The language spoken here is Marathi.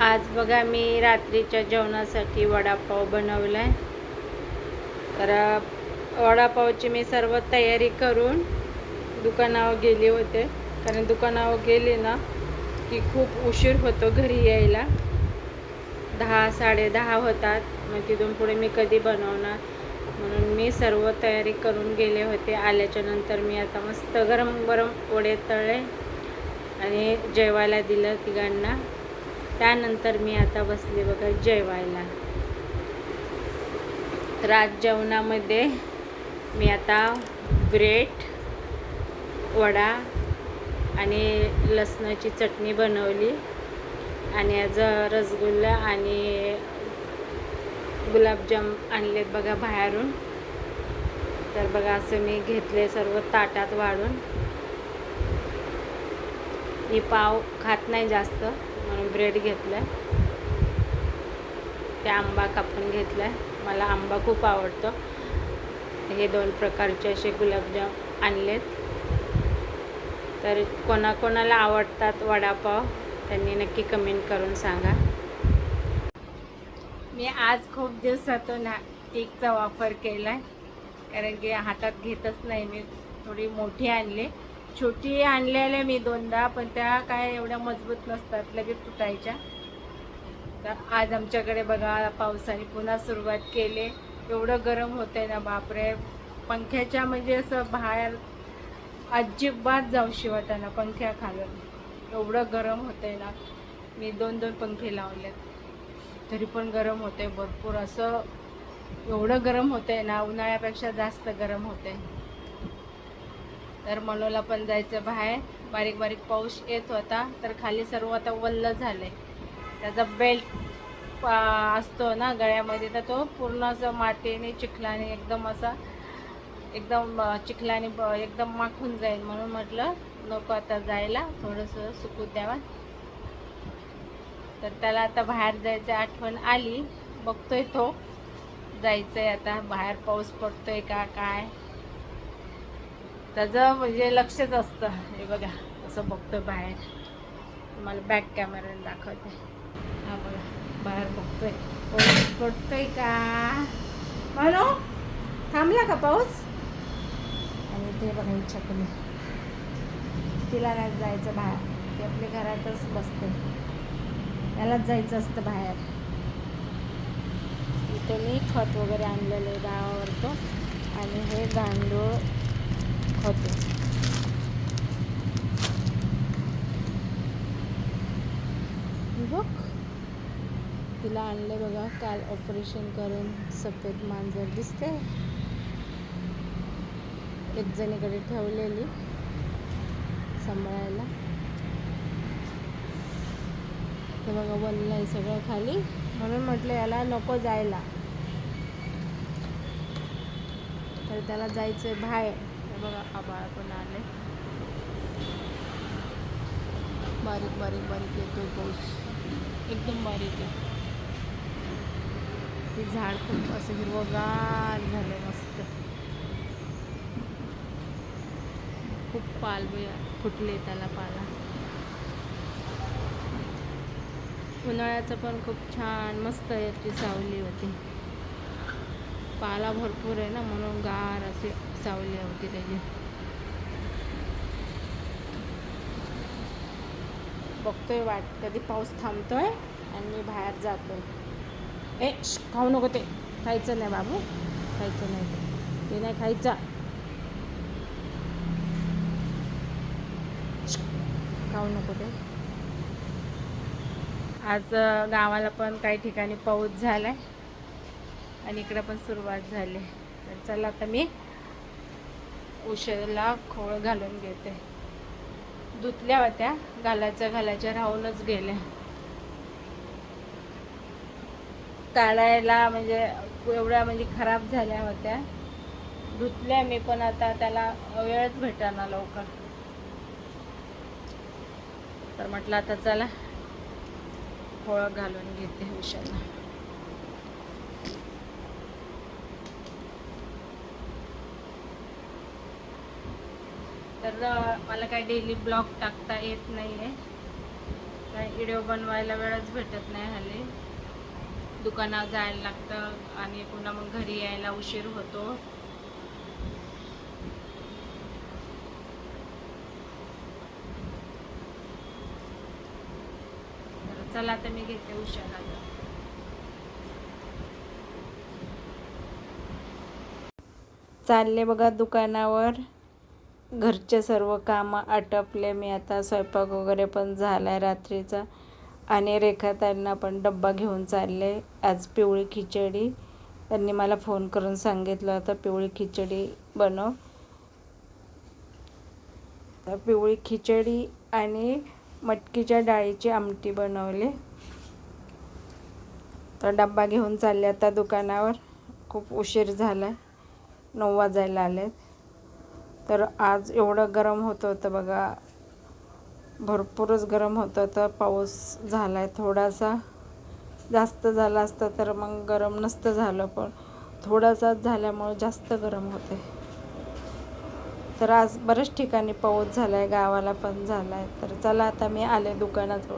आज बघा मी रात्रीच्या जेवणासाठी वडापाव बनवला आहे. तर वडापावची मी सर्व तयारी करून दुकानावर गेले होते. कारण दुकानावर गेले ना की खूप उशीर होतो घरी यायला. 10 साडे 10 होतात. मग तिथून पुढे मी कधी बनवणार, म्हणून मी सर्व तयारी करून गेले होते. आल्याच्या नंतर मी आता मस्त गरम गरम वडे तळले आणि जेवायला दिलं तिघांना. त्यानंतर मी आता बसले बघा जेवायला. तर आज जेवणामध्ये मी आता ब्रेड, वडा आणि लसणाची चटणी बनवली आणि आज रसगुल्ला आणि गुलाबजाम आणलेत बघा बाहेरून. तर बघा असं मी घेतले सर्व ताटात वाढून. मी पाव खात नाही जास्त म्हणून ब्रेड घेतलं. ते आंबा कापून घेतलाय, मला आंबा खूप आवडतो. हे 2 प्रकारचे असे गुलाबजाम आणलेत. तर कोणाकोणाला आवडतात वडापाव त्यांनी नक्की कमेंट करून सांगा. मी आज खूप दिवसातून केकचा वापर केला आहे, कारण की हातात घेतच नाही मी. थोडी मोठी आणली, छोटी आणलेल्या मी 2दा, पण त्या काय एवढ्या मजबूत नसतात, लगेच तुटायच्या. तर आज आमच्याकडे बघा पावसाने पुन्हा सुरुवात केली. एवढं गरम होतंय ना बापरे. पंख्याच्या म्हणजे असं बाहेर अजिबात जाऊशी वाटेना पंख्याखालून. एवढं गरम होतंय ना. मी 2 पंखे लावलेत तरी पण गरम होते भरपूर. असं एवढं गरम होतंय ना, उन्हाळ्यापेक्षा जास्त गरम होते. तर मनोला पण जायचं बाहेर. बारीक बारीक पाऊस येत होता, तर खाली सर्व आता वल्ल झाले. त्याचा बेल्ट असतो ना गळ्यामध्ये, तर तो पूर्ण असं मातीने चिखलाने एकदम चिखलाने एकदम माखून जाईल. म्हणून म्हटलं नको आता जायला, थोडंसं सुकू द्यावा. तर त्याला आता बाहेर जायचं आठवण आली. बघतोय तो जायचंय आता बाहेर, पाऊस पडतोय का काय, त्याचं म्हणजे लक्षच असतं. हे बघा असं बघतोय बाहेर. तुम्हाला बॅक कॅमेऱ्याने दाखवते. हा बघा बाहेर बघतोय पाऊस पडतोय का. म्हणू थांबला का पाऊस. आणि ते बघा इच्छाकडे, तिला नाही जायचं बाहेर, ती आपल्या घरातच बसते. त्यालाच जायचं असतं बाहेर. इथे मी खत वगैरे आणलेलं आहे गावावरतो, आणि हे गांडूळ खत. बघ तिला आणले बघा काल ऑपरेशन करून. सफेद मांजर दिसते. एक जणीकडे ठेवलेली सांभाळायला. हे बघा वल्ल आहे सगळं खाली, म्हणून म्हटलं याला नको जायला. तर त्याला जायचं बाहेर. हे बघा आभाळ पण आले, बारीक बारीक बारीक येतोय पाऊस, एकदम बारीक आहे. ते झाड खूप असं हिरवगार झालं मस्त. खूप पालवे फुटले त्याला पाला. उन्हाळ्याचं पण खूप छान मस्त याची सावली होती. पाला भरपूर आहे ना, म्हणून गार असे सावली होती त्याची. बघतोय वाट कधी पाऊस थांबतोय आणि मी बाहेर जातोय. खाऊ नको, ते खायचं नाही बाबू, खायचं नाही, ते नाही खायचं. खाऊ नको ते. आज गावाला पण काही ठिकाणी पाऊस झालाय आणि इकडं पण सुरुवात झाली. तर चला आता मी उशीला खोळ घालून घेते. धुतल्या होत्या, घालायच्या राहूनच गेल्या. काढायला म्हणजे एवढ्या म्हणजे खराब झाल्या होत्या. धुतल्या मी, पण आता त्याला वेळच भेटाना लवकर. तर म्हटलं आता चला खोळ घालून घेते उशाला. तर मला काही डेली ब्लॉग टाकता येत नाही आहे, काय व्हिडिओ बनवायला वेळच भेटत नाही हल्ली. दुकानात जायला लागतं आणि पुन्हा मग घरी यायला उशीर होतो. चला आता मी घेते उशाला. चालले बघा दुकानावर. घरचे सर्व कामं आटपले. मी आता स्वयंपाक वगैरे पण झाला आहे रात्रीचा. आणि रेखाताईंना पण डब्बा घेऊन चालले. आज पिवळी खिचडी. त्यांनी मला फोन करून सांगितलं होतं पिवळी खिचडी बनव. तर पिवळी खिचडी आणि मटकीच्या डाळीची आमटी बनवली. तर डब्बा घेऊन चालले आता दुकानावर. खूप उशीर झाला, 9 वाजायला आले. तर आज एवढं गरम होत होतं बघा, भरपूरच गरम होतं. तर पाऊस झाला आहे थोडासा. जास्त झाला असता तर मग गरम नसतं झालं, पण थोडासाच झाल्यामुळे जास्त गरम होते. तर आज बऱ्याच ठिकाणी पाऊस झाला आहे, गावाला पण झाला आहे. तर चला आता मी आले दुकानात.